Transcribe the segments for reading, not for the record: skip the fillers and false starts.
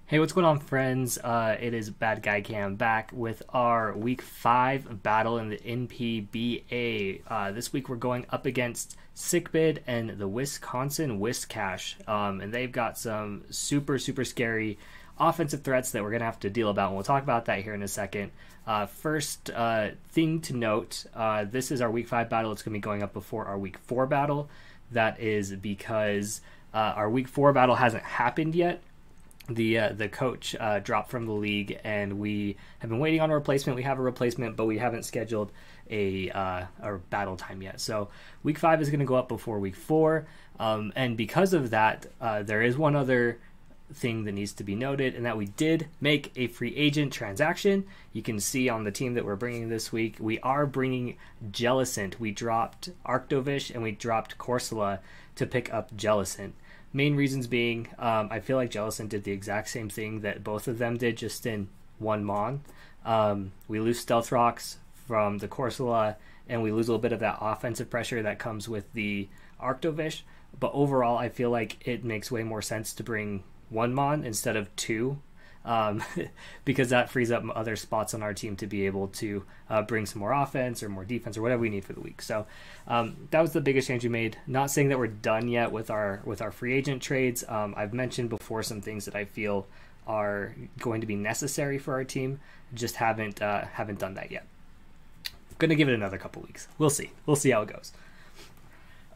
Hey, what's going on, friends? It is Bad Guy Cam back with our Week 5 battle in the NPBA. This week we're going up against Sickbid and the Wisconsin Wiscash. And they've got some super scary offensive threats that we're going to have to deal about, and we'll talk about that here in a second. First thing to note, this is our Week 5 battle. It's going to be going up before our Week 4 battle. That is because our Week 4 battle hasn't happened yet. The coach dropped from the league, and we have been waiting on a replacement. We have a replacement, but we haven't scheduled a battle time yet. So Week 5 is going to go up before Week 4, and because of that, there is one other thing that needs to be noted, and that we did make a free agent transaction. You can see on the team that we're bringing this week, we are bringing Jellicent. We dropped Arctovish and we dropped Corsola to pick up Jellicent. Main reasons being, I feel like Jellicent did the exact same thing that both of them did, just in one Mon. We lose Stealth Rocks from the Corsola, and we lose a little bit of that offensive pressure that comes with the Arctovish. But overall, I feel like it makes way more sense to bring one Mon instead of two, because that frees up other spots on our team to be able to bring some more offense or more defense or whatever we need for the week. So that was the biggest change we made. Not saying that we're done yet with our free agent trades. I've mentioned before some things that I feel are going to be necessary for our team. Just haven't done that yet. I'm gonna give it another couple weeks. We'll see how it goes.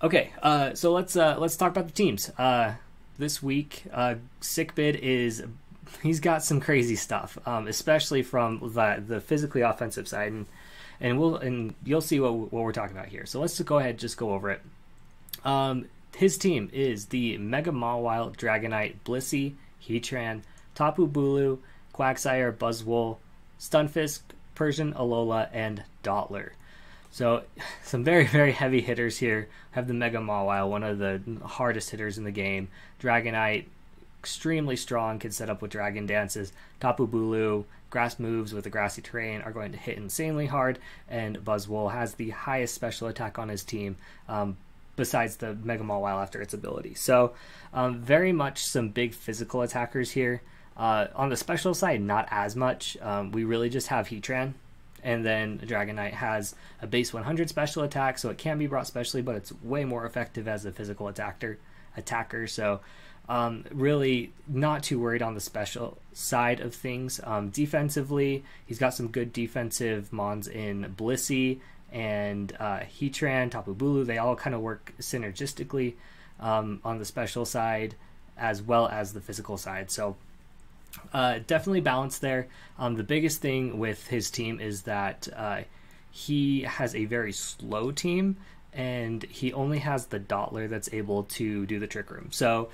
Okay, so let's talk about the teams. This week, Sickbid he's got some crazy stuff, especially from the physically offensive side, and you'll see what we're talking about here. So let's just go ahead and just go over it. His team is the Mega Mawile, Dragonite, Blissey, Heatran, Tapu Bulu, Quagsire, Buzzwole, Stunfisk, Persian, Alola, and Dottler. So some very heavy hitters here. Have the Mega Mawile, one of the hardest hitters in the game. Dragonite, extremely strong, can set up with Dragon Dances. Tapu Bulu, grass moves with the grassy terrain are going to hit insanely hard, and Buzzwole has the highest special attack on his team, besides the Mega Mawile after its ability. So very much some big physical attackers here. On the special side, not as much. We really just have Heatran. And then Dragonite has a base 100 special attack, so it can be brought specially, but it's way more effective as a physical attacker. So really not too worried on the special side of things. Defensively, he's got some good defensive mons in Blissey and Heatran, Tapu Bulu. They all kind of work synergistically on the special side as well as the physical side. So definitely balanced there. The biggest thing with his team is that he has a very slow team, and he only has the Dottler that's able to do the Trick Room. So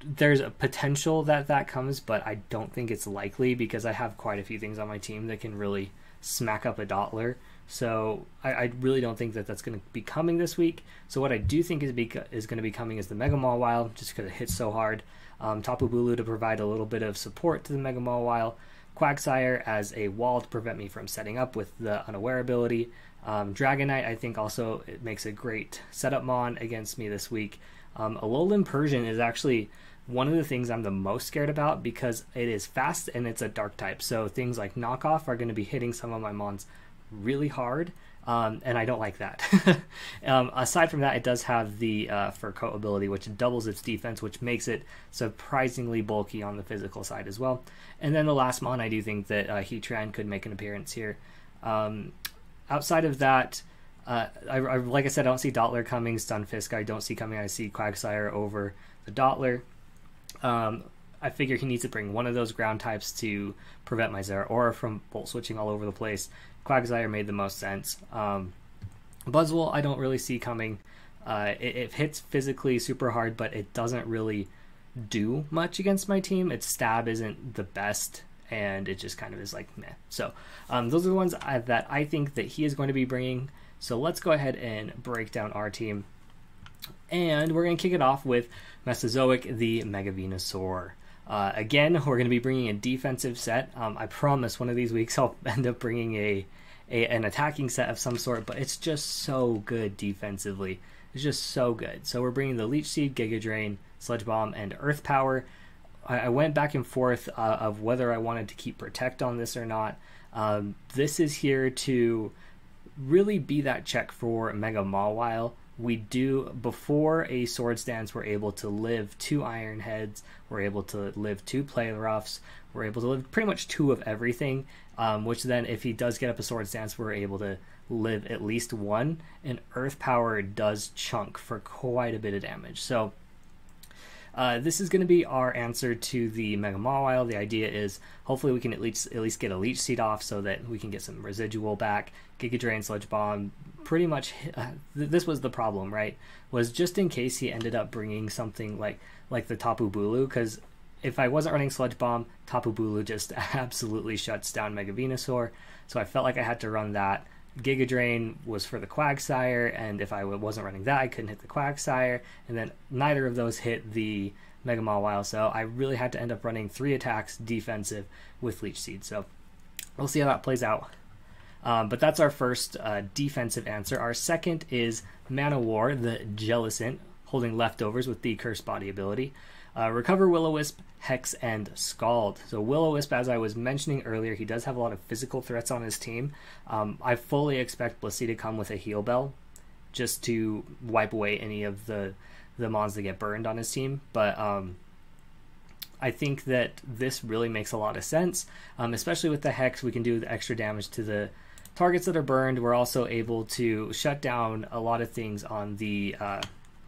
there's a potential that comes, but I don't think it's likely because I have quite a few things on my team that can really smack up a Dottler. So I really don't think that's going to be coming this week. So what I do think is going to be coming is the Mega Mawile, just because it hits so hard. Tapu Bulu to provide a little bit of support to the Mega Mawile. Quagsire as a wall to prevent me from setting up with the Unaware ability. Dragonite, I think also it makes a great setup mon against me this week. Alolan Persian is actually one of the things I'm the most scared about because it is fast and it's a dark type. So things like knockoff are going to be hitting some of my mons really hard, and I don't like that. Aside from that, it does have the Fur Coat ability, which doubles its defense, which makes it surprisingly bulky on the physical side as well. And then the last mon, I do think that Heatran could make an appearance here. Outside of that, like I said, I don't see Dottler coming. Stunfisk I don't see coming. I see Quagsire over the Dottler. I figure he needs to bring one of those ground types to prevent my Zeraora from bolt switching all over the place. Quagsire made the most sense. Buzzwole I don't really see coming. It hits physically super hard, but it doesn't really do much against my team. Its stab isn't the best, and it just kind of is like meh. So those are the ones that I think that he is going to be bringing. So let's go ahead and break down our team. And we're going to kick it off with Mesozoic, the Mega Venusaur. Again, we're going to be bringing a defensive set. I promise one of these weeks I'll end up bringing an attacking set of some sort, but it's just so good defensively. It's just so good. So we're bringing the Leech Seed, Giga Drain, Sludge Bomb, and Earth Power. I went back and forth of whether I wanted to keep Protect on this or not. This is here to really be that check for Mega Mawile. We do, before a Swords Dance, we're able to live 2 Iron Heads, we're able to live 2 Play Roughs, we're able to live pretty much 2 of everything, which then if he does get up a Swords Dance, we're able to live at least 1, and Earth Power does chunk for quite a bit of damage. So this is going to be our answer to the Mega Mawile. The idea is hopefully we can at least get a Leech Seed off so that we can get some residual back. Giga Drain, Sludge Bomb, pretty much this was the problem, right? Was just in case he ended up bringing something like the Tapu Bulu, because if I wasn't running Sludge Bomb, Tapu Bulu just absolutely shuts down Mega Venusaur, so I felt like I had to run that. Giga Drain was for the Quagsire, and if I wasn't running that, I couldn't hit the Quagsire, and then neither of those hit the Mega Mawile, so I really had to end up running 3 attacks defensive with Leech Seed. So we'll see how that plays out. But that's our first defensive answer. Our second is Manowar, the Jellicent, holding leftovers with the Curse Body ability. Recover Will-O-Wisp, Hex, and Scald. So Will-O-Wisp, as I was mentioning earlier, he does have a lot of physical threats on his team. I fully expect Blissey to come with a Heal Bell just to wipe away any of the mons that get burned on his team. But I think that this really makes a lot of sense, especially with the Hex. We can do the extra damage to the targets that are burned. We're also able to shut down a lot of things on the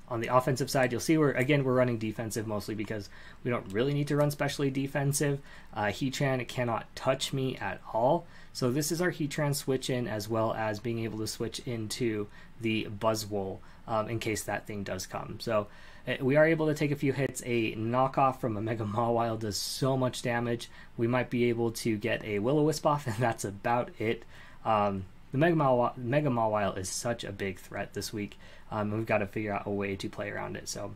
offensive side. You'll see we're running defensive mostly because we don't really need to run specially defensive. Heatran cannot touch me at all. So this is our Heatran switch in, as well as being able to switch into the Buzzwole in case that thing does come. So we are able to take a few hits. A knockoff from a Mega Mawile does so much damage. We might be able to get a Will-O-Wisp off, and that's about it. The Mega Mawile is such a big threat this week, and we've got to figure out a way to play around it. So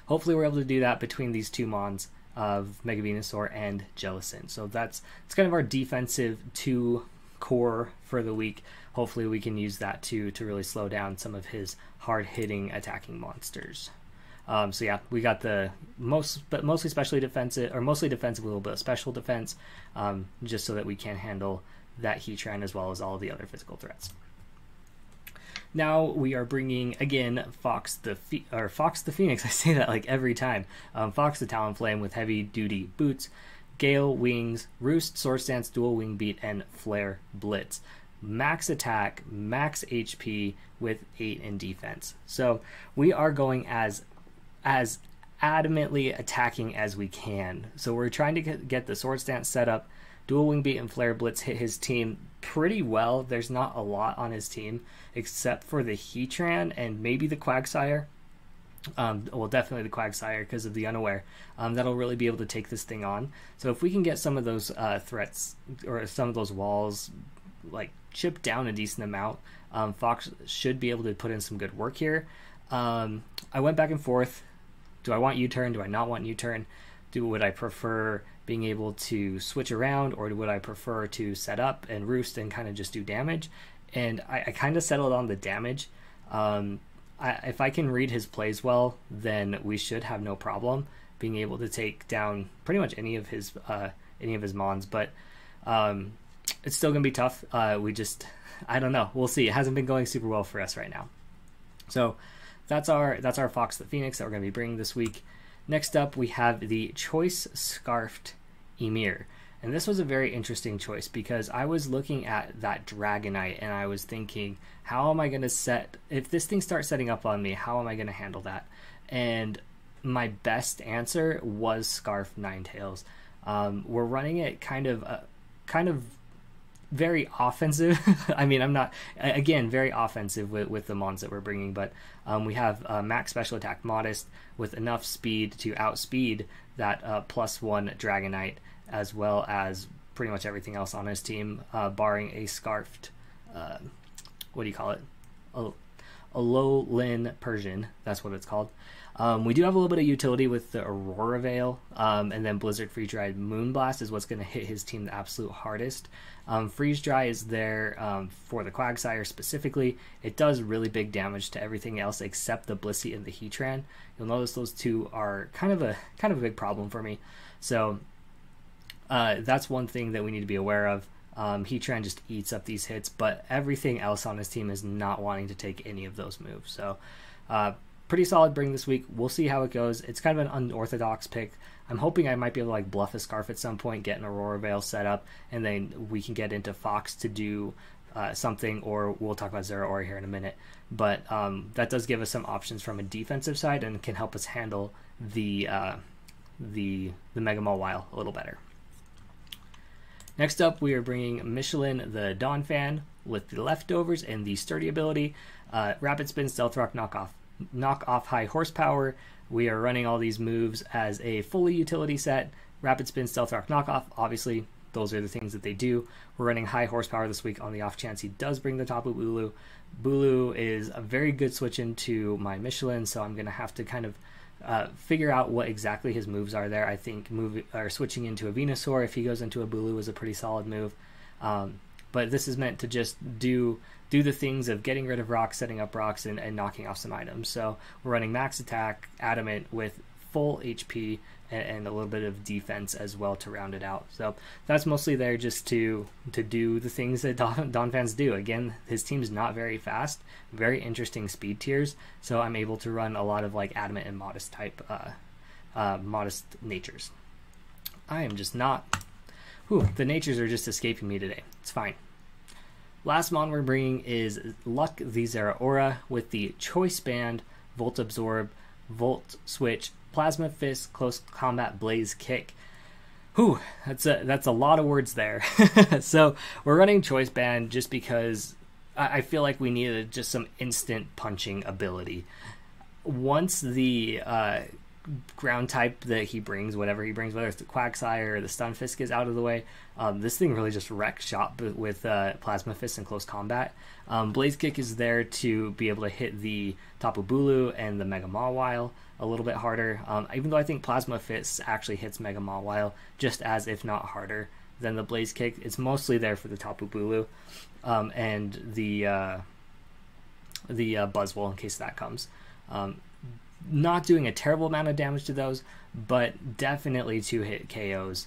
hopefully we're able to do that between these 2 mons of Mega Venusaur and Jellicent. So it's kind of our defensive 2 core for the week. Hopefully we can use that to really slow down some of his hard-hitting attacking monsters. So yeah, we got the mostly specially defensive, or mostly defensive, a little bit of special defense, just so that we can handle that Heatran as well as all of the other physical threats. Now we are bringing again Fox the Phoenix. I say that like every time. Fox the Talonflame with heavy duty boots, Gale Wings, Roost, Swords Dance, Dual Wing Beat, and Flare Blitz. Max attack, max HP with 8 in defense. So we are going as adamantly attacking as we can. So we're trying to get the Swords Dance set up. Dual Wing Beat and Flare Blitz hit his team pretty well. There's not a lot on his team except for the Heatran and maybe the Quagsire. Well, definitely the Quagsire because of the Unaware. That'll really be able to take this thing on. So if we can get some of those threats or some of those walls like chipped down a decent amount, Fox should be able to put in some good work here. I went back and forth. Do I want U-turn? Do I not want U-turn? Would I prefer being able to switch around, or would I prefer to set up and roost and kind of just do damage? And I kind of settled on the damage. If I can read his plays well, then we should have no problem being able to take down pretty much any of his mons. But it's still gonna be tough. I don't know. We'll see. It hasn't been going super well for us right now. So that's our Fox the Phoenix that we're gonna be bringing this week. Next up, we have the Choice Scarfed Emir. And this was a very interesting choice because I was looking at that Dragonite and I was thinking, how am I going to if this thing starts setting up on me, how am I going to handle that? And my best answer was Scarf Ninetales. We're running it kind of very offensive. I mean, I'm not, again, very offensive with the mons that we're bringing, but we have max special attack Modest with enough speed to outspeed that +1 Dragonite, as well as pretty much everything else on his team, barring a Scarfed, what do you call it? A Alolan Persian, that's what it's called. We do have a little bit of utility with the Aurora Veil, and then Blizzard Freeze Dry Moonblast is what's going to hit his team the absolute hardest. Freeze Dry is there for the Quagsire specifically. It does really big damage to everything else except the Blissey and the Heatran. You'll notice those two are kind of a big problem for me. So that's one thing that we need to be aware of. Heatran just eats up these hits, but everything else on his team is not wanting to take any of those moves. So pretty solid bring this week. We'll see how it goes. It's kind of an unorthodox pick. I'm hoping I might be able to like bluff a Scarf at some point, get an Aurora Veil set up, and then we can get into Fox to do something, or we'll talk about Zeraora here in a minute. But that does give us some options from a defensive side and can help us handle the Mega Mawile a little better. Next up, we are bringing Michelin the Donphan with the leftovers and the sturdy ability. Rapid Spin, Stealth Rock, knock off high horsepower. We are running all these moves as a fully utility set. Rapid Spin, Stealth Rock, Knockoff, obviously those are the things that they do. We're running high horsepower this week on the off chance he does bring the Tapu Bulu. Bulu is a very good switch into my Michelin, so I'm going to have to kind of figure out what exactly his moves are there. I think switching into a Venusaur if he goes into a Bulu is a pretty solid move. But this is meant to just do the things of getting rid of rocks, setting up rocks, and knocking off some items. So we're running max attack, adamant with full HP and a little bit of defense as well to round it out. So that's mostly there just to do the things that Donphans do. Again, his team's not very fast, very interesting speed tiers, so I'm able to run a lot of like adamant and modest type modest natures. I am just not... the natures are just escaping me today. It's fine. Last mon we're bringing is Luck the Zeraora with the Choice Band, Volt Absorb, Volt Switch, Plasma Fist, Close Combat, Blaze Kick. That's a lot of words there. So we're running Choice Band just because I feel like we needed just some instant punching ability. Once the ground type that he brings, whatever he brings, whether it's the Quagsire or the Stunfisk is out of the way, this thing really just wrecks shop with Plasma Fist and Close Combat. Blaze Kick is there to be able to hit the Tapu Bulu and the Mega Mawile a little bit harder, even though I think Plasma Fist actually hits Mega Mawile just as, if not harder, than the Blaze Kick. It's mostly there for the Tapu Bulu and the Buzzwole in case that comes. Not doing a terrible amount of damage to those, but definitely to hit KOs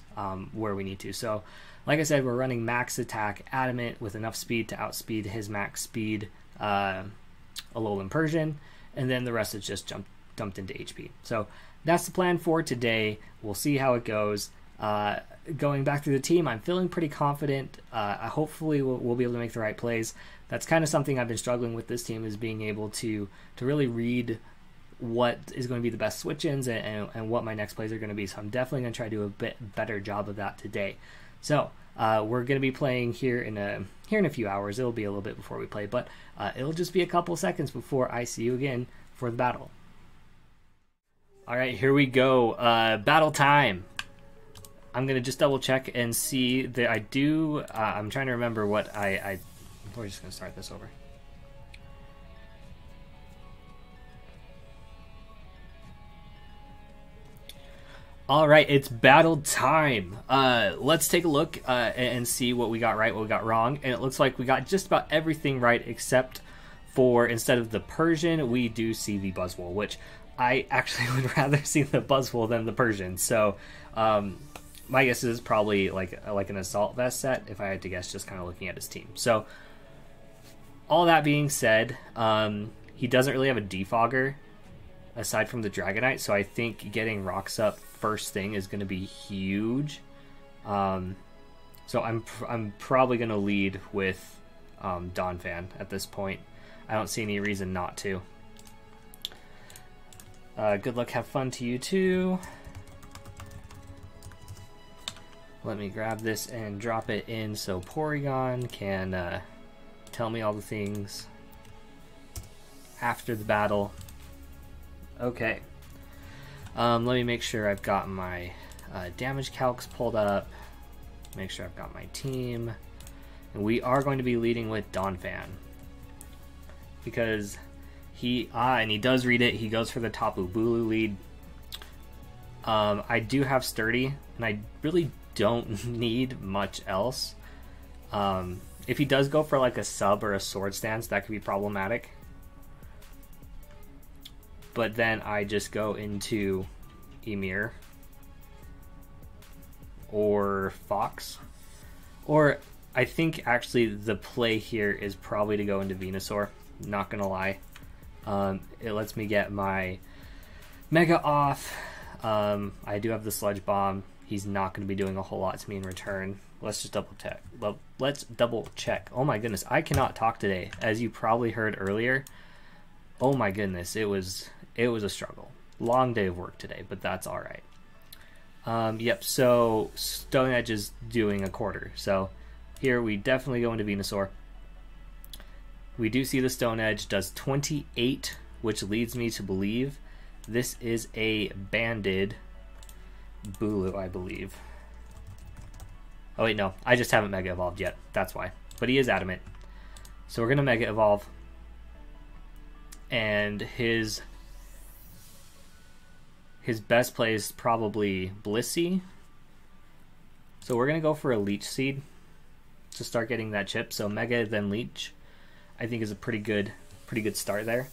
where we need to. So, like I said, we're running max attack adamant with enough speed to outspeed his max speed Alolan Persian, and then the rest is just dumped into HP. So that's the plan for today. We'll see how it goes. Going back through the team, I'm feeling pretty confident. Hopefully we'll be able to make the right plays. That's kind of something I've been struggling with this team, is being able to really read what is going to be the best switch-ins and what my next plays are going to be. So I'm definitely going to try to do a bit better job of that today. So we're going to be playing here in a few hours. It'll be a little bit before we play, but it'll just be a couple seconds before I see you again for the battle. All right, here we go. Battle time. I'm going to just double check and see that I do. I'm trying to remember what we're just going to start this over. All right, it's battle time. Let's take a look and see what we got right, what we got wrong. And it looks like we got just about everything right except for, instead of the Persian, we do see the Buzzwole, which I actually would rather see the Buzzwole than the Persian. So my guess is probably like an Assault Vest set, if I had to guess, just kind of looking at his team. So all that being said, he doesn't really have a Defogger aside from the Dragonite, so I think getting rocks up first thing is going to be huge. So I'm probably going to lead with Donphan at this point. I don't see any reason not to. Good luck, have fun to you too. Let me grab this and drop it in so Porygon can tell me all the things after the battle. Okay. Let me make sure I've got my damage calcs pulled up. Make sure I've got my team. And we are going to be leading with Donphan, because And he does read it. He goes for the Tapu Bulu lead. I do have Sturdy, and I really don't need much else. If he does go for like a sub or a sword stance, that could be problematic. But then I just go into Emir or Fox. Or I think actually the play here is probably to go into Venusaur. Not gonna lie. It lets me get my Mega off. I do have the Sludge Bomb. He's not going to be doing a whole lot to me in return. Let's just double check. Let's double check. Oh my goodness, I cannot talk today, as you probably heard earlier. Oh my goodness, it was a struggle. Long day of work today, but that's all right. Yep. So Stone Edge is doing a quarter. So here we definitely go into Venusaur. We do see the Stone Edge does 28, which leads me to believe this is a banded Bulu, I believe. Oh wait, no, I just haven't Mega Evolved yet. That's why. But he is adamant. So we're gonna Mega Evolve. And his best play is probably Blissey. So we're gonna go for a Leech Seed to start getting that chip. So Mega then Leech, I think, is a pretty good start there.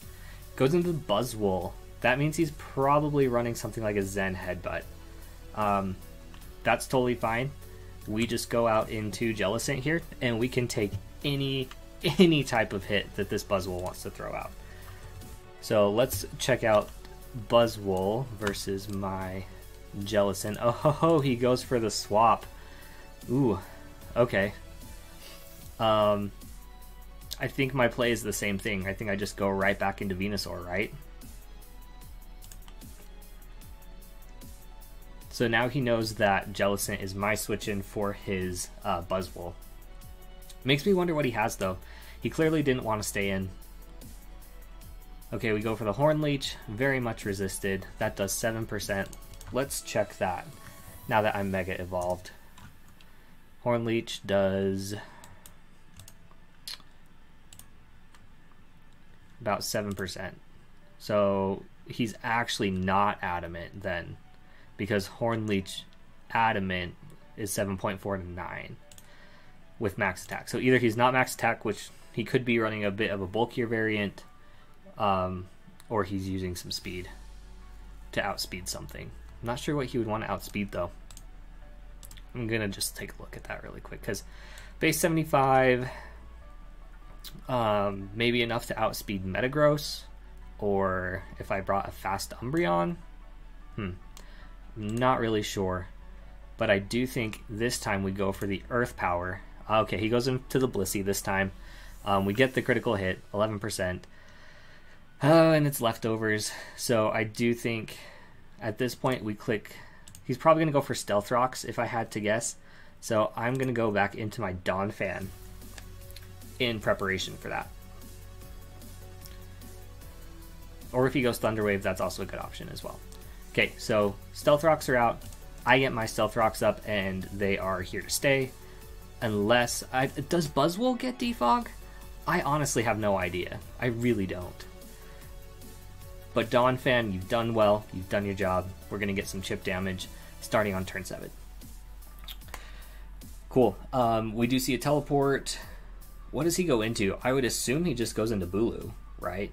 Goes into Buzzwole. That means he's probably running something like a Zen Headbutt. That's totally fine. We just go out into Jellicent here, and we can take any type of hit that this Buzzwole wants to throw out. So let's check out Buzzwole versus my Jellicent. Oh ho ho, he goes for the swap. Ooh, okay. I think my play is the same thing. I think I just go right back into Venusaur, right? So now he knows that Jellicent is my switch-in for his Buzzwole. Makes me wonder what he has, though. He clearly didn't want to stay in. Okay, we go for the Horn Leech. Very much resisted. That does 7%. Let's check that now that I'm Mega Evolved. Horn Leech does about 7%. So he's actually not adamant then, because Horn Leech adamant is 7.4 to 9 with max attack. So either he's not max attack, which he could be running a bit of a bulkier variant, or he's using some speed to outspeed something. I'm not sure what he would want to outspeed though. I'm gonna just take a look at that really quick, because base 75, maybe enough to outspeed Metagross, or if I brought a fast Umbreon. Not really sure, but I do think this time we go for the Earth Power. Okay, he goes into the Blissey this time. We get the critical hit, 11%. And it's leftovers. So I do think at this point we click. He's probably going to go for Stealth Rocks if I had to guess. So I'm going to go back into my Donphan in preparation for that. Or if he goes Thunder Wave, that's also a good option as well. Okay, so Stealth Rocks are out. I get my Stealth Rocks up, and they are here to stay. Unless... does Buzzwole get Defog? I honestly have no idea. I really don't. But Donphan, you've done well. You've done your job. We're going to get some chip damage starting on turn 7. Cool. We do see a teleport. What does he go into? I would assume he just goes into Bulu, right?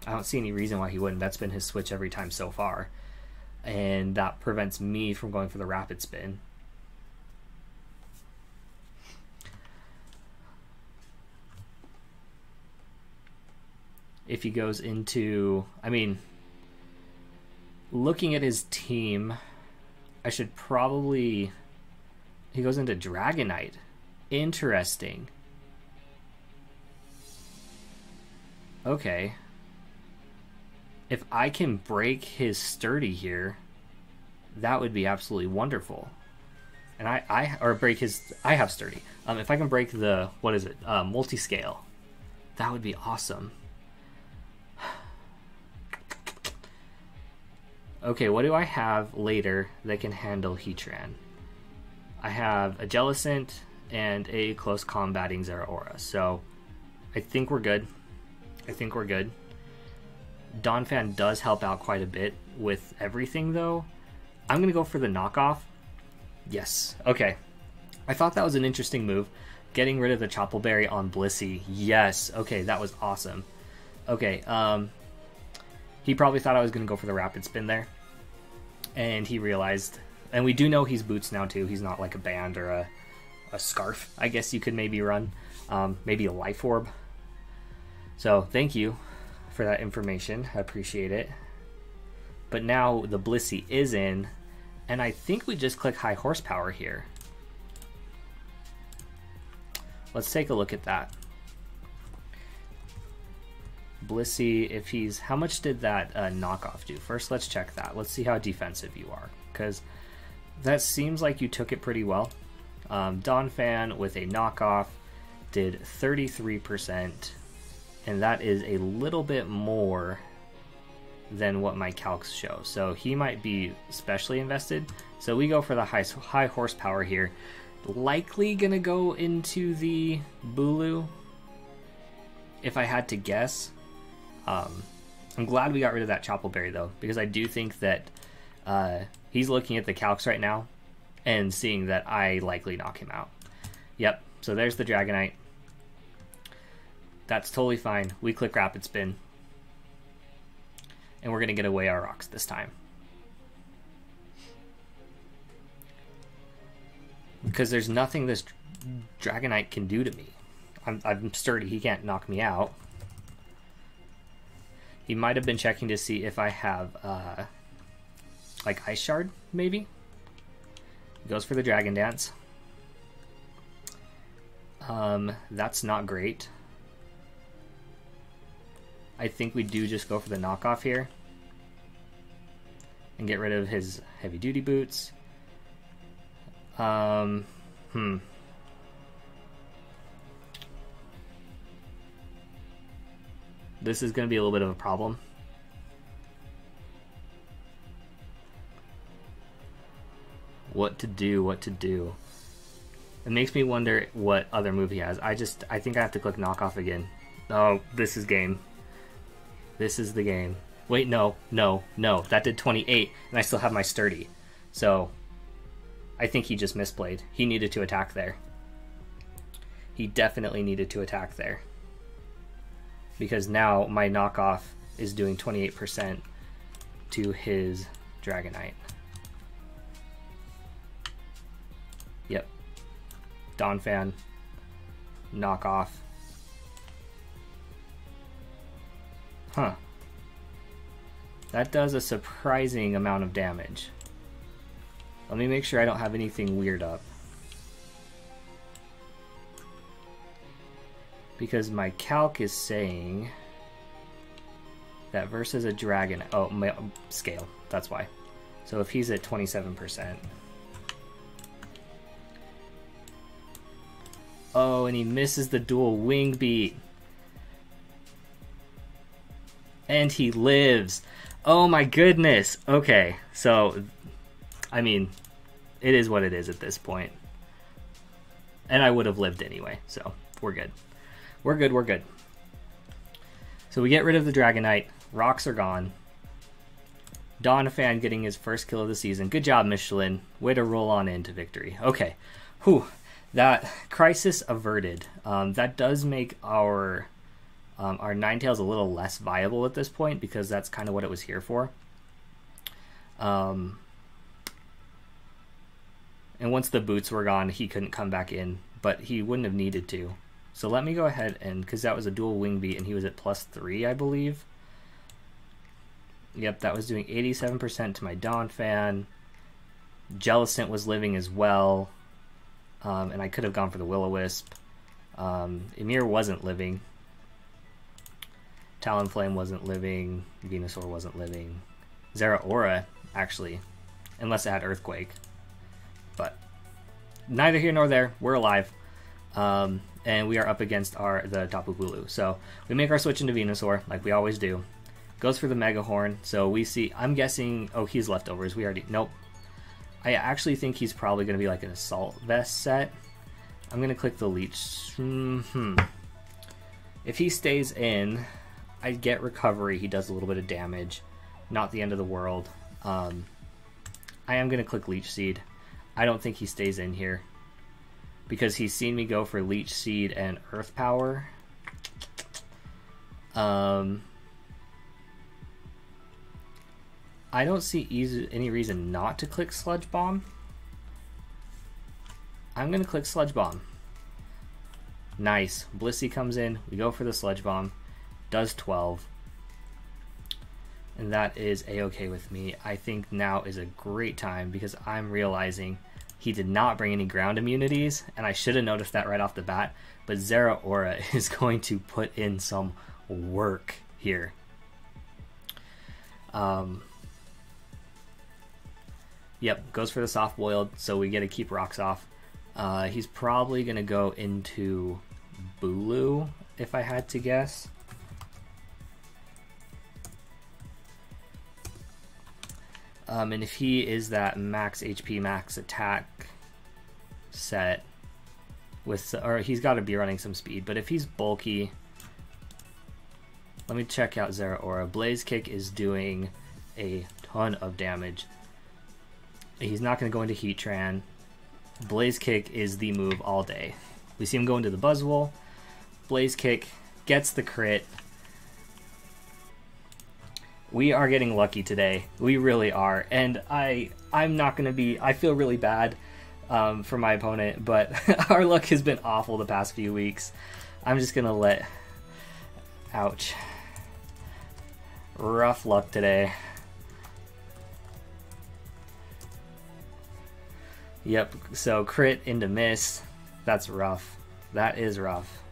I don't see any reason why he wouldn't. That's been his switch every time so far. And that prevents me from going for the Rapid Spin. If he goes into... I mean, looking at his team, I should probably... He goes into Dragonite. Interesting. Okay. If I can break his Sturdy here, that would be absolutely wonderful. And I have Sturdy. If I can break the, what is it, multi-scale, that would be awesome. Okay, what do I have later that can handle Heatran? I have a Jellicent and a close combating Zeraora, so I think we're good. Donphan does help out quite a bit with everything, though. I'm going to go for the knockoff. Yes. Okay. I thought that was an interesting move. Getting rid of the Choppleberry on Blissey. Yes. Okay, that was awesome. Okay, he probably thought I was going to go for the Rapid Spin there. And he realized... And we do know he's Boots now, too. He's not like a Band or a Scarf, I guess you could maybe run. Maybe a Life Orb. So, thank you for that information. I appreciate it. But now the Blissey is in, and I think we just click High Horsepower here. Let's take a look at that. Blissey, if he's... How much did that knockoff do? First, let's check that. Let's see how defensive you are, because that seems like you took it pretty well. Donphan with a knockoff did 33%, and that is a little bit more than what my calcs show. So he might be specially invested. So we go for the high horsepower here. Likely gonna go into the Bulu, if I had to guess. I'm glad we got rid of that Choppleberry, though, because I do think that he's looking at the calcs right now and seeing that I likely knock him out. Yep, so there's the Dragonite. That's totally fine. We click Rapid Spin, and we're going to get away our rocks this time. Because there's nothing this Dragonite can do to me. I'm sturdy. He can't knock me out. He might have been checking to see if I have, like, Ice Shard, maybe? He goes for the Dragon Dance. That's not great. I think we do just go for the knockoff here. And get rid of his Heavy Duty Boots. This is going to be a little bit of a problem. What to do, what to do. It makes me wonder what other move he has. I think I have to click knockoff again. Oh, this is game. This is the game. Wait, no. That did 28, and I still have my sturdy. So, I think he just misplayed. He needed to attack there. He definitely needed to attack there. Because now my knockoff is doing 28% to his Dragonite. Yep. Donphan. Knockoff. Huh. That does a surprising amount of damage. Let me make sure I don't have anything weird up. Because my calc is saying that versus a dragon... Oh, my scale. That's why. So if he's at 27%... Oh, and he misses the dual wing beat. And he lives. Oh my goodness. Okay, so... I mean, it is what it is at this point. And I would have lived anyway, so we're good. We're good, we're good. So we get rid of the Dragonite. Rocks are gone. Donphan getting his first kill of the season. Good job, Michelin. Way to roll on into victory. Okay. Whew. That crisis averted. That does make our Ninetales a little less viable at this point, because that's kind of what it was here for. And once the boots were gone, he couldn't come back in, but he wouldn't have needed to. So let me go ahead and, because that was a dual wing beat and he was at +3, I believe. Yep, that was doing 87% to my Donphan. Jellicent was living as well. And I could have gone for the Will-O-Wisp. Emir wasn't living. Talonflame wasn't living. Venusaur wasn't living. Zeraora, actually, unless it had Earthquake. But neither here nor there. We're alive. And we are up against the Tapu Bulu. So we make our switch into Venusaur, like we always do. Goes for the Mega Horn. So we see, I'm guessing, oh, he's leftovers. We already, nope. I actually think he's probably going to be like an Assault Vest set. I'm going to click the Leech. If he stays in, I get recovery. He does a little bit of damage. Not the end of the world. I am going to click Leech Seed. I don't think he stays in here, because he's seen me go for Leech Seed and Earth Power. I don't see any reason not to click Sludge Bomb. I'm going to click Sludge Bomb. Nice. Blissey comes in. We go for the Sludge Bomb. Does 12. And that is a-okay with me. I think now is a great time, because I'm realizing he did not bring any ground immunities, and I should have noticed that right off the bat. But Zeraora is going to put in some work here. Yep, goes for the soft boiled, so we get to keep rocks off. He's probably going to go into Bulu, if I had to guess. And if he is that max HP, max attack set, or he's got to be running some speed, but if he's bulky, let me check out Zeraora. Blaze Kick is doing a ton of damage. He's not going to go into Heatran. Blaze Kick is the move all day. We see him go into the Buzzwole. Blaze Kick gets the crit. We are getting lucky today. We really are. And I'm not going to be... I feel really bad for my opponent, but our luck has been awful the past few weeks. I'm just going to let... Ouch. Rough luck today. Yep, so crit into miss. That's rough. That is rough.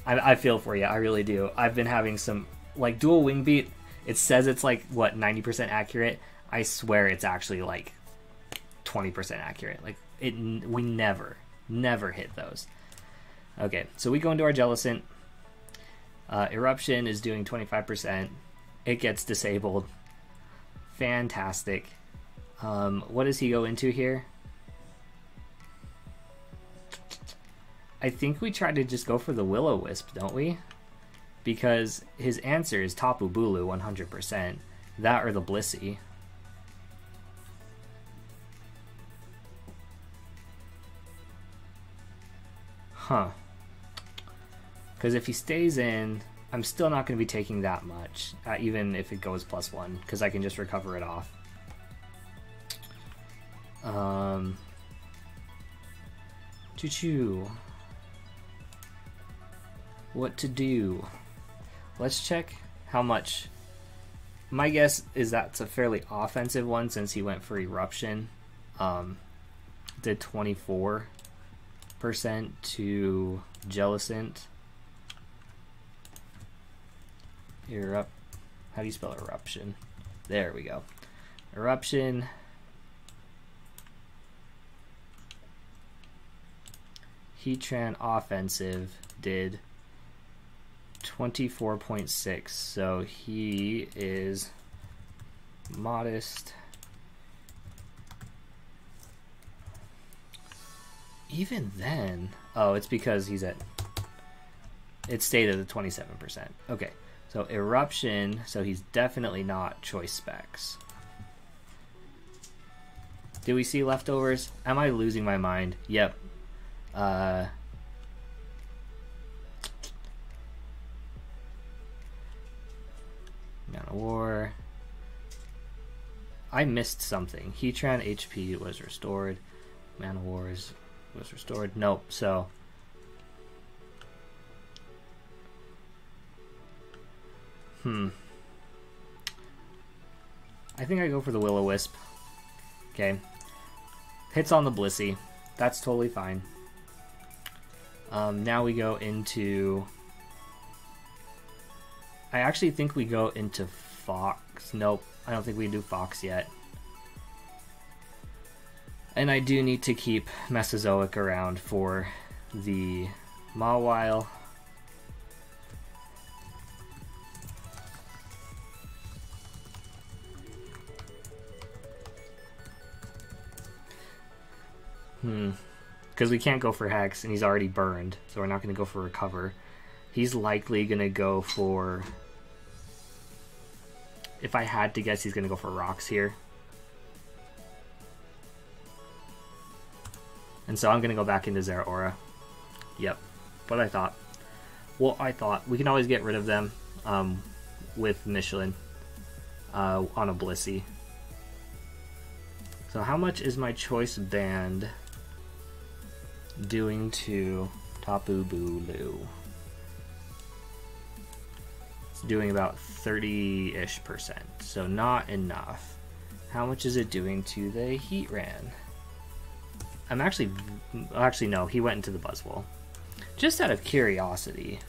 I feel for you. I really do. I've been having some... Like, dual wing beat, it says it's like, what, 90% accurate? I swear it's actually like 20% accurate. Like, we never hit those. Okay, so we go into our Jellicent. Eruption is doing 25%. It gets disabled. Fantastic. What does he go into here? I think we try to just go for the Will-O-Wisp, don't we? Because his answer is Tapu Bulu 100%. That or the Blissey. Huh. Because if he stays in, I'm still not going to be taking that much, even if it goes +1, because I can just recover it off. Choo-choo. What to do? Let's check how much. My guess is that's a fairly offensive one, since he went for Eruption. Did 24% to Jellicent. How do you spell Eruption? There we go. Eruption. Heatran offensive did 24.6, so he is modest. Even then, oh, it's because he's at, it stayed at the 27%. Okay, so Eruption, so he's definitely not choice specs. Do we see leftovers? Am I losing my mind? Yep. Man of War. I missed something. Heatran HP was restored. Man of Wars was restored. Nope. So I think I go for the Will-O-Wisp. Okay. Hits on the Blissey. That's totally fine. Now we go into... I actually think we go into Fox. Nope, I don't think we do Fox yet. And I do need to keep Mesozoic around for the Mawile. Because we can't go for Hex, and he's already burned, so we're not going to go for Recover. He's likely going to go for... If I had to guess, he's going to go for rocks here. And so I'm going to go back into Zeraora. Yep, what I thought. Well, I thought. We can always get rid of them with Michelin on a Blissey. So how much is my choice band doing to Tapu Bulu? It's doing about 30-ish%, so not enough. How much is it doing to the Heatran? I'm actually no, he went into the Buzzwole. Just out of curiosity,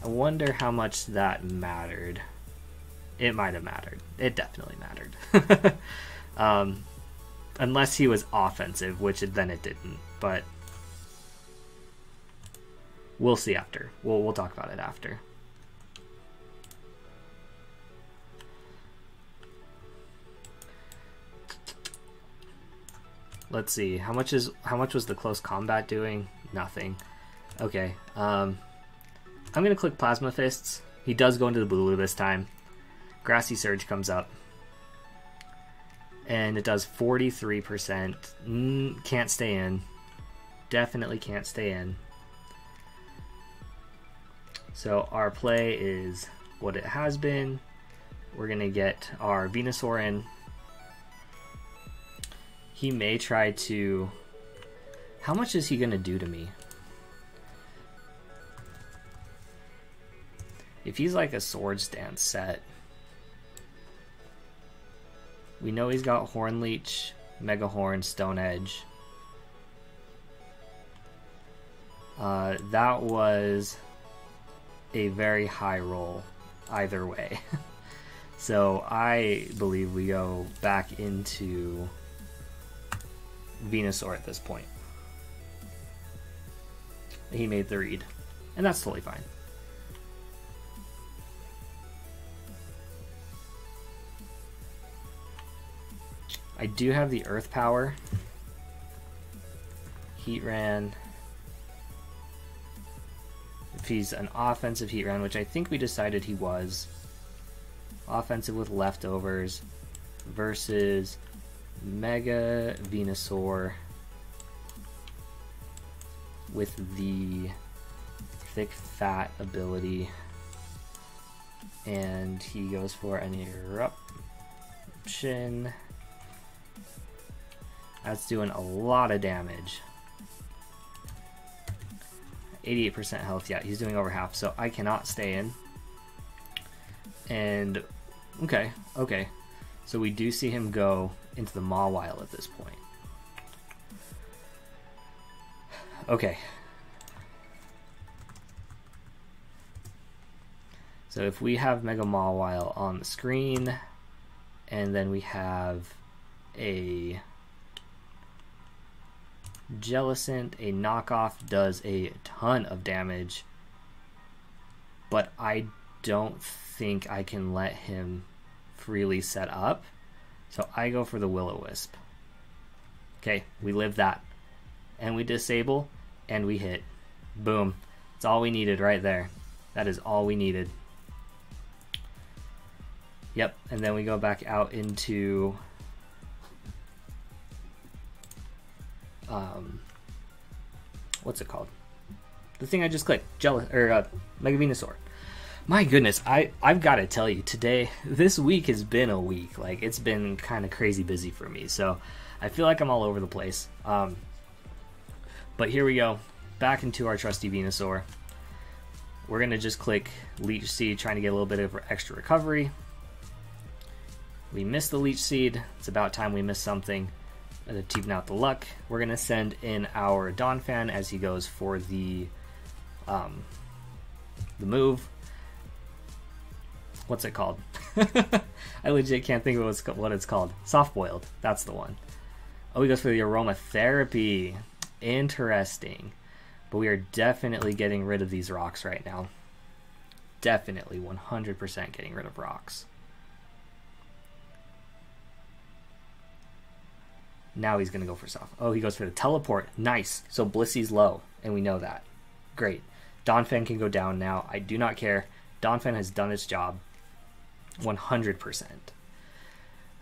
I wonder how much that mattered. It might have mattered. It definitely mattered. Unless he was offensive, which then it didn't. But we'll see after. We'll talk about it after. Let's see. How much was the close combat doing? Nothing. Okay. I'm gonna click Plasma Fists. He does go into the Bulu this time. Grassy Surge comes up. And it does 43%. Can't stay in. Definitely can't stay in. So our play is what it has been. We're going to get our Venusaur in. He may try to... How much is he going to do to me? If he's like a Swords Dance set... We know he's got Horn Leech, Mega Horn, Stone Edge. That was a very high roll either way. So I believe we go back into Venusaur at this point. He made the read, and that's totally fine. I do have the Earth Power. Heatran. If he's an offensive Heatran, which I think we decided he was. Offensive with leftovers versus Mega Venusaur with the thick fat ability. And he goes for an Eruption. That's doing a lot of damage. 88% health. Yeah, he's doing over half, so I cannot stay in. And okay. So we do see him go into the Mawile at this point. Okay. So if we have Mega Mawile on the screen, and then we have a Jellicent, a knockoff does a ton of damage, but I don't think I can let him freely set up, so I go for the Will-O-Wisp. Okay, we live that, and we disable, and we hit. Boom. That's all we needed right there. That is all we needed. Yep, and then we go back out into what's it called? The thing I just clicked, Mega Venusaur. My goodness, I've got to tell you, this week has been a week. Like, it's been kind of crazy busy for me, so I feel like I'm all over the place. But here we go, back into our trusty Venusaur. We're gonna just click Leech Seed, trying to get a little bit of extra recovery. We missed the Leech Seed. It's about time we missed something to even out the luck. We're gonna send in our Donphan as he goes for the move. What's it called? I legit can't think of what it's called. Soft Boiled. That's the one. Oh, he goes for the Aromatherapy. Interesting. But we are definitely getting rid of these rocks right now. Definitely 100% getting rid of rocks. Now he's going to go for soft. Oh, he goes for the Teleport. Nice. So Blissey's low, and we know that. Great. Donphan can go down now. I do not care. Donphan has done its job 100%.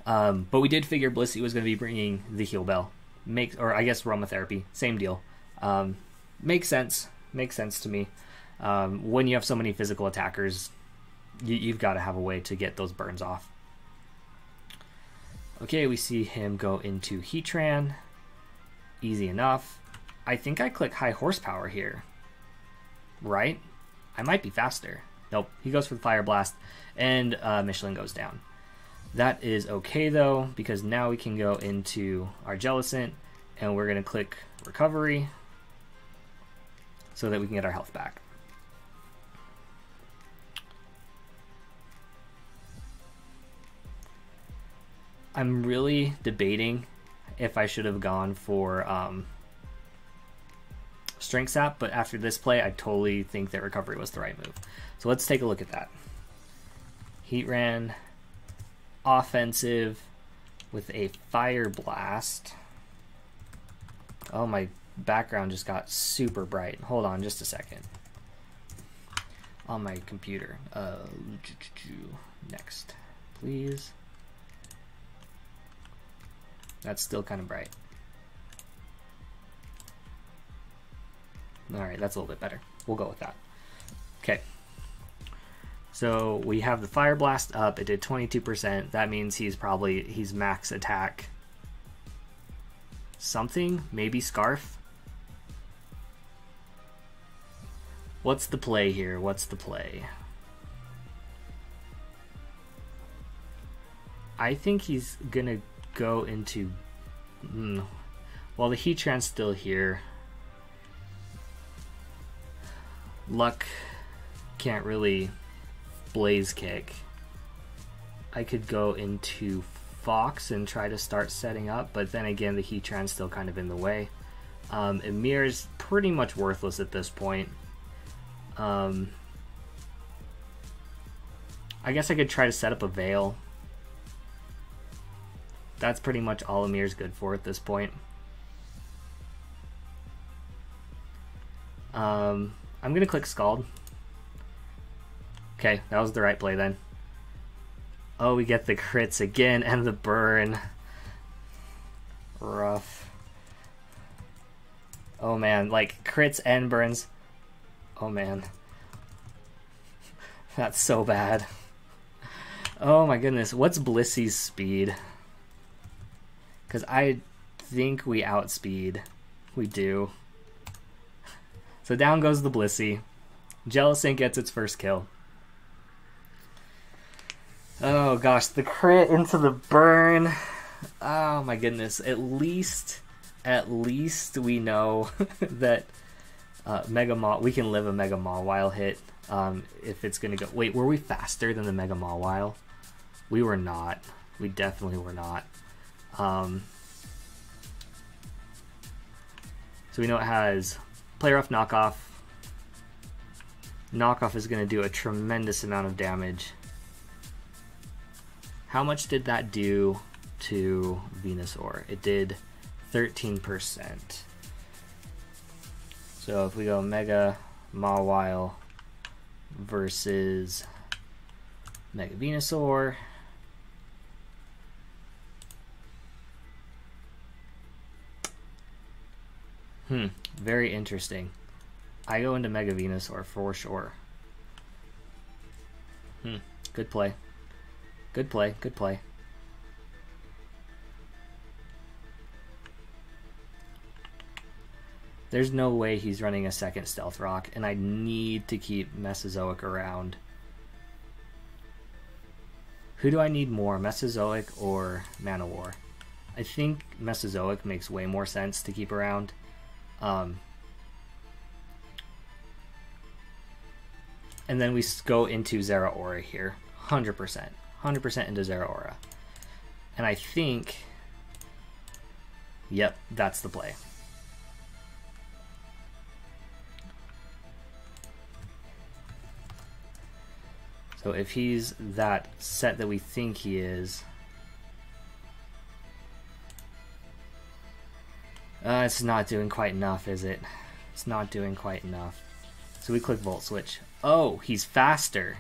But we did figure Blissey was going to be bringing the heal bell. Or I guess aromatherapy. Same deal. Makes sense. Makes sense to me. When you have so many physical attackers, you've got to have a way to get those burns off. Okay, we see him go into Heatran. Easy enough. I think I click high horsepower here. Right? I might be faster. Nope, he goes for the Fire Blast, and Michelin goes down. That is okay, though, because now we can go into our Jellicent, and we're going to click Recovery so that we can get our health back. I'm really debating if I should have gone for Strength Sap, but after this play, I totally think that Recovery was the right move. So let's take a look at that. Heatran, offensive with a Fire Blast. Oh, my background just got super bright. Hold on just a second. On my computer. Next, please. That's still kind of bright. Alright, that's a little bit better. We'll go with that. Okay. So we have the Fire Blast up. It did 22%. That means he's max attack. Something? Maybe Scarf? What's the play here? What's the play? I think he's gonna go into... Well, the Heatran's still here. Luck can't really Blaze Kick. I could go into Fox and try to start setting up, but then again, the Heatran's still kind of in the way. Emir's pretty much worthless at this point. I guess I could try to set up a Veil. That's pretty much all Emir's good for at this point. I'm going to click Scald. Okay, that was the right play then. Oh, we get the crits again and the burn. Rough. Oh man, like crits and burns. Oh man. That's so bad. Oh my goodness, what's Blissey's speed? Because I think we outspeed. We do. So down goes the Blissey. Jellicent gets its first kill. Oh gosh, the crit into the burn. Oh my goodness. At least we know that Mega Maw, we can live a Mega Mawile hit if it's gonna go. Wait, were we faster than the Mega Mawile? We were not. We definitely were not. So we know it has Play Rough, Knockoff. Knockoff is going to do a tremendous amount of damage. How much did that do to Venusaur? It did 13%. So if we go Mega Mawile versus Mega Venusaur. Very interesting. I go into Mega Venusaur for sure. Good play. Good play, good play. There's no way he's running a second Stealth Rock, and I need to keep Mesozoic around. Who do I need more, Mesozoic or Manowar? I think Mesozoic makes way more sense to keep around. And then we go into Zeraora here, 100%. 100% into Zeraora. And I think, yep, that's the play. So if he's that set that we think he is, it's not doing quite enough, is it? It's not doing quite enough. So we click Volt Switch. Oh, he's faster.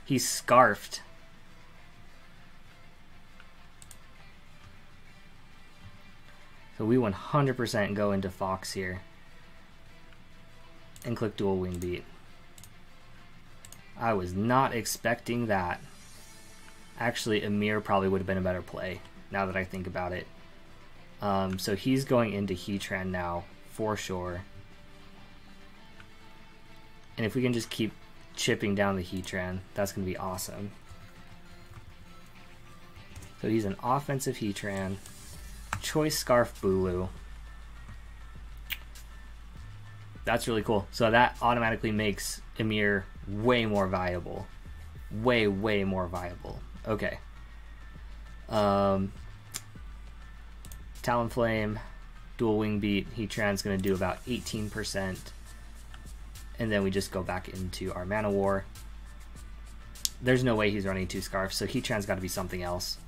He's scarfed. So we 100% go into Fox here. And click Dual Wing Beat. I was not expecting that. Actually, Emir probably would have been a better play, now that I think about it. So he's going into Heatran now, for sure. And if we can just keep chipping down the Heatran, that's going to be awesome. So he's an offensive Heatran. Choice Scarf Bulu. That's really cool. So that automatically makes Emir way more viable. Way more viable. Okay. Talonflame, Dual Wing Beat. Heatran's going to do about 18%. And then we just go back into our Mana War. There's no way he's running 2 Scarfs, so Heatran's got to be something else.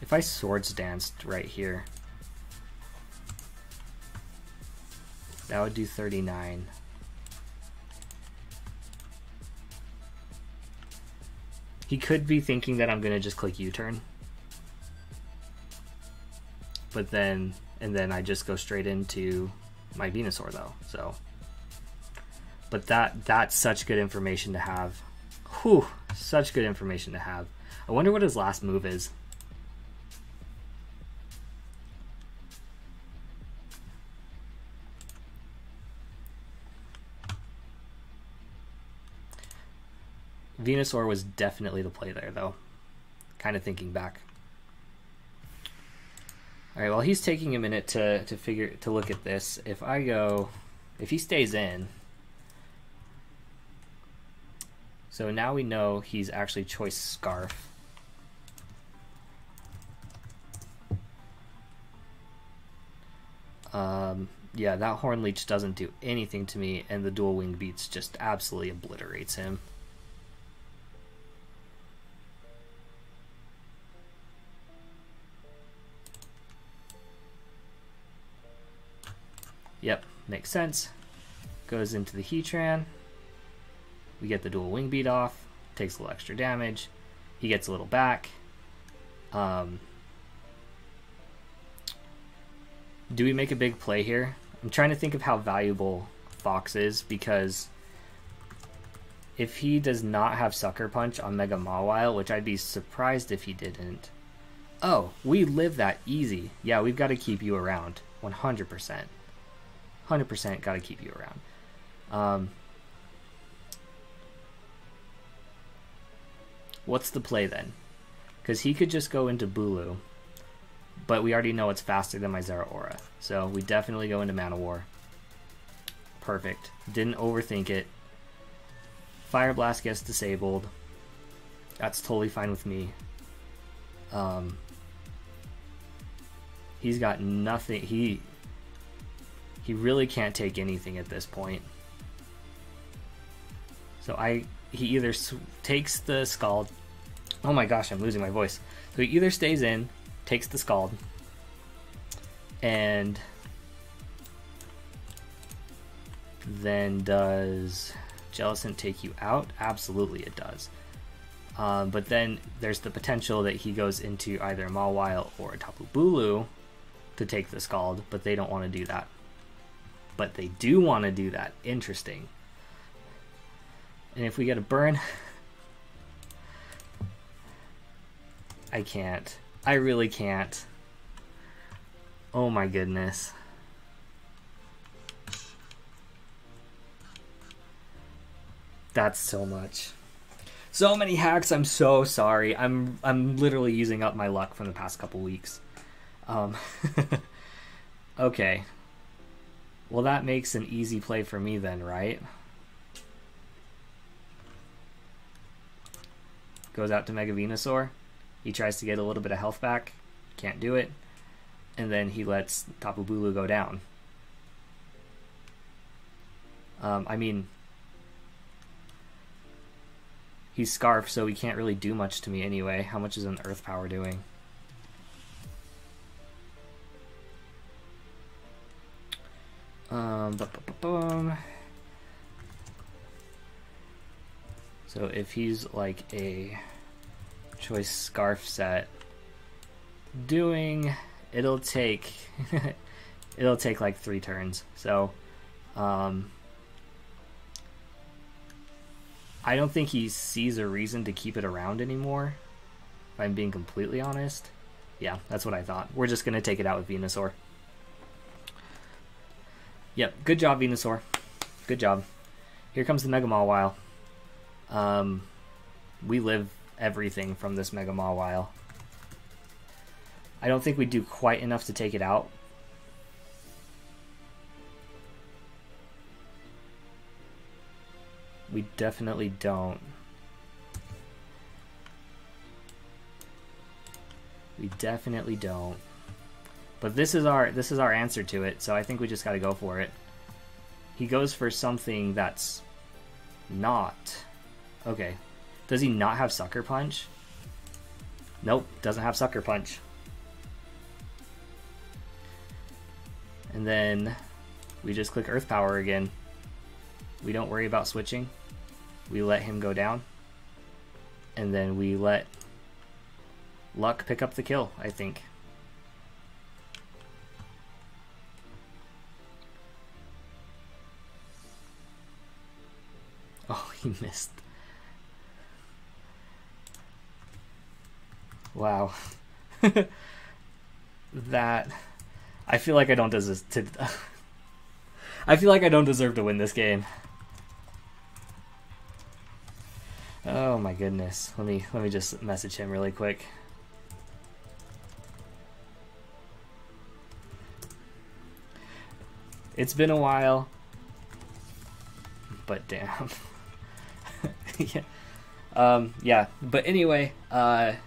If I Swords Danced right here, that would do 39. He could be thinking that I'm going to just click U-turn. But then, and then I just go straight into my Venusaur though, so. But that's such good information to have. Whew, such good information to have. I wonder what his last move is. Venusaur was definitely the play there, though. Kind of thinking back. All right, well, he's taking a minute to look at this. If he stays in, so now we know he's actually Choice Scarf. Yeah, that Horn Leech doesn't do anything to me, and the Dual Wing Beats just absolutely obliterates him. Yep, makes sense. Goes into the Heatran. We get the Dual Wing Beat off. Takes a little extra damage. He gets a little back. Do we make a big play here? I'm trying to think of how valuable Fox is, because if he does not have Sucker Punch on Mega Mawile, which I'd be surprised if he didn't. Oh, we live that easy. Yeah, we've got to keep you around. 100%. 100% got to keep you around. What's the play then? Because he could just go into Bulu, but we already know it's faster than my Zeraora. So we definitely go into Mana War. Perfect. Didn't overthink it. Fire Blast gets disabled. That's totally fine with me. He's got nothing. He really can't take anything at this point. So he either takes the Scald. Oh my gosh, I'm losing my voice. So he either stays in, takes the Scald, and then does Jellicent take you out? Absolutely it does. But then there's the potential that he goes into either Mawile or Tapu Bulu to take the Scald, but they don't want to do that. But they do want to do that. Interesting. And if we get a burn, I can't. I really can't. Oh my goodness. That's so much. So many hacks. I'm so sorry. I'm literally using up my luck from the past couple weeks. Okay. Well, that makes an easy play for me then, right? Goes out to Mega Venusaur. He tries to get a little bit of health back. Can't do it. And then he lets Tapu Bulu go down. I mean, he's Scarf, so he can't really do much to me anyway. How much is an Earth Power doing? So if he's like a choice scarf set, it'll take it'll take like 3 turns. So I don't think he sees a reason to keep it around anymore, if I'm being completely honest. Yeah, that's what I thought. We're just gonna take it out with Venusaur. Yep, good job, Venusaur. Good job. Here comes the Mega Mawile. We live everything from this Mega Mawile. I don't think we do quite enough to take it out. We definitely don't. We definitely don't. But this is our answer to it, so I think we just gotta go for it. He goes for something that's not. Okay. Does he not have Sucker Punch? Nope, doesn't have Sucker Punch. And then we just click Earth Power again. We don't worry about switching. We let him go down. And then we let Luck pick up the kill, I think. Oh, he missed. Wow. That... I feel like I don't deserve to... I feel like I don't deserve to win this game. Oh my goodness. Let me just message him really quick. It's been a while, but damn. Yeah. Yeah. But anyway, that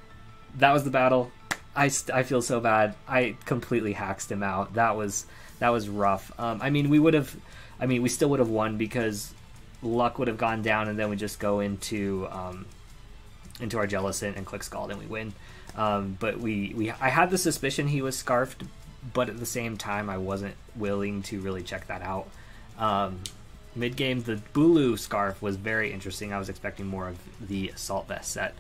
was the battle. I feel so bad. I completely haxed him out. That was rough. I mean, we still would have won because Luck would have gone down, and then we just go into our Jellicent and click Scald, and we win. But I had the suspicion he was scarfed, but at the same time, I wasn't willing to really check that out. Mid game, the Bulu scarf was very interesting. I was expecting more of the Assault Vest set,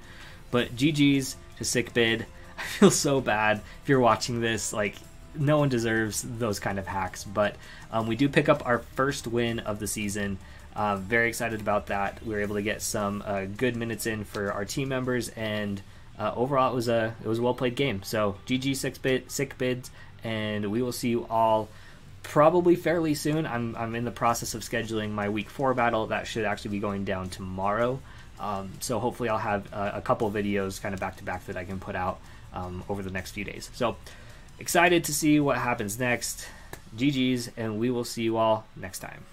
but GG's to Sickbid. I feel so bad if you're watching this. Like, no one deserves those kind of hacks, but we do pick up our first win of the season. Very excited about that. We were able to get some good minutes in for our team members, and overall it was a well played game. So GG Sickbids, and we will see you all probably fairly soon. I'm in the process of scheduling my week 4 battle. That should actually be going down tomorrow. So hopefully I'll have a couple videos kind of back to back that I can put out over the next few days. So excited to see what happens next. GG's, and we will see you all next time.